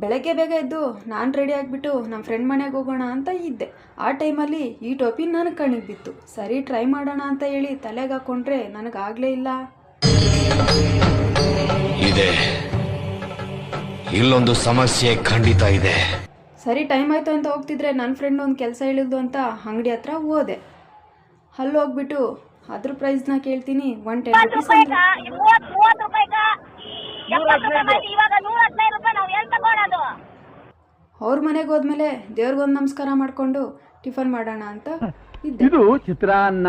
ಬೆಳಗ್ಗೆ ಬೇಗ ಎದ್ದು ನಾನು ರೆಡಿ ಆಗಿಬಿಟ್ಟು ನಮ್ಮ ಫ್ರೆಂಡ್ ಮನೆಗೆ ಹೋಗೋಣ ಅಂತ ಇದ್ದೆ. ಆ ಟೈಮಲ್ಲಿ ಈ ಟೋಪಿ ನನಗೆ ಕಣ್ಣಿಗೆ ಬಿತ್ತು. ಸರಿ ಟ್ರೈ ಮಾಡೋಣ ಅಂತ ಹೇಳಿ ತಲೆಗೆ ಹಾಕ್ಕೊಂಡ್ರೆ ನನಗಾಗಲೇ ಇಲ್ಲ. ಇದೆ, ಇಲ್ಲೊಂದು ಸಮಸ್ಯೆ ಖಂಡಿತ ಇದೆ. ಸರಿ ಟೈಮ್ ಆಯಿತು ಅಂತ ಹೋಗ್ತಿದ್ರೆ ನನ್ನ ಫ್ರೆಂಡ್ ಒಂದು ಕೆಲಸ ಹೇಳಿದ್ದು ಅಂತ ಅಂಗಡಿ ಹತ್ರ ಹೋದೆ. ಅಲ್ಲಿ ಹೋಗ್ಬಿಟ್ಟು ಅದ್ರ ಪ್ರೈಸ್ನ ಕೇಳ್ತೀನಿ. 110 ರುಪೀಸ್ ಅವ್ರ ಮನೆಗೆ ಹೋದ್ಮೇಲೆ ದೇವ್ರಿಗೊಂದು ನಮಸ್ಕಾರ ಮಾಡಿಕೊಂಡು ಟಿಫನ್ ಮಾಡೋಣ ಅಂತ ಇದ್ದೆ. ಚಿತ್ರಾನ್ನ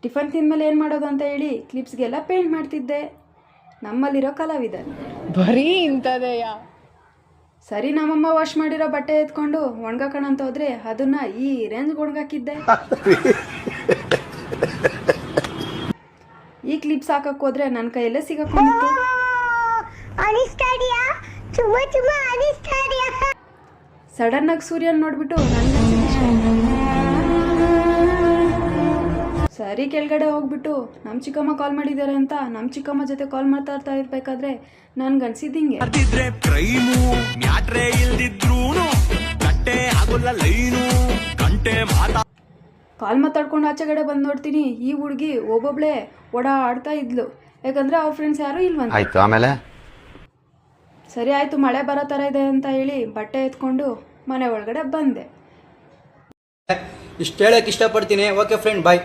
ಟಿಫನ್ ತಿಂದ್ಮೇಲೆ ಏನು ಮಾಡೋದು ಅಂತ ಹೇಳಿ ಕ್ಲಿಪ್ಸ್ಗೆಲ್ಲ ಪೇಂಟ್ ಮಾಡ್ತಿದ್ದೆ. ನಮ್ಮಲ್ಲಿರೋ ಕಲಾವಿದ ಬರೀ ಇಂಥದೆಯಾ. ಸರಿ ನಮ್ಮಮ್ಮ ವಾಶ್ ಮಾಡಿರೋ ಬಟ್ಟೆ ಎತ್ಕೊಂಡು ಒಣಗಾಕೋಣ ಅಂತ ಹೋದ್ರೆ ಅದನ್ನ ಈ ರೇಂಜ್ಗೆ ಒಣಗಾಕಿದ್ದೆ. ಈ ಕ್ಲಿಪ್ಸ್ ಹಾಕಕ್ಕೆ ಹೋದ್ರೆ ನನ್ನ ಕೈಯಲ್ಲೇ ಸಿಗಾಕೊಂಡಿತ್ತು. ಸಡನ್ ಆಗಿ ಸೂರ್ಯನ್ ನೋಡ್ಬಿಟ್ಟು ಸರಿ ಕೆಳಗಡೆ ಹೋಗ್ಬಿಟ್ಟು ನಮ್ಮ ಚಿಕ್ಕಮ್ಮ ಕಾಲ್ ಮಾಡಿದ್ದಾರೆ ಅಂತ ನಮ್ಮ ಚಿಕ್ಕಮ್ಮ ಜೊತೆ ಕಾಲ್ ಮಾತಾಡ್ತಾ ಇರ್ಬೇಕಾದ್ರೆ ನನ್ಗನ್ಸಿದ್ದು ಹಿಂಗೆ, ಕಾಲ್ ಮಾತಾಡ್ಕೊಂಡು ಆಚೆಗಡೆ ಬಂದು ನೋಡ್ತೀನಿ ಈ ಹುಡುಗಿ ಒಬ್ಬೊಬ್ಳೆ ಓಡಾಡ್ತಾ ಇದ್ಲು. ಯಾಕಂದ್ರೆ ಅವ್ರ ಫ್ರೆಂಡ್ಸ್ ಯಾರು ಇಲ್ವಂತ. ಆಯ್ತು, ಆಮೇಲೆ ಸರಿ ಆಯ್ತು ಮಳೆ ಬರೋ ಥರ ಇದೆ ಅಂತ ಹೇಳಿ ಬಟ್ಟೆ ಎತ್ಕೊಂಡು ಮನೆ ಒಳಗಡೆ ಬಂದೆ. ಇಷ್ಟು ಹೇಳಕ್ಕೆ ಇಷ್ಟಪಡ್ತೀನಿ. ಓಕೆ ಫ್ರೆಂಡ್, ಬಾಯ್.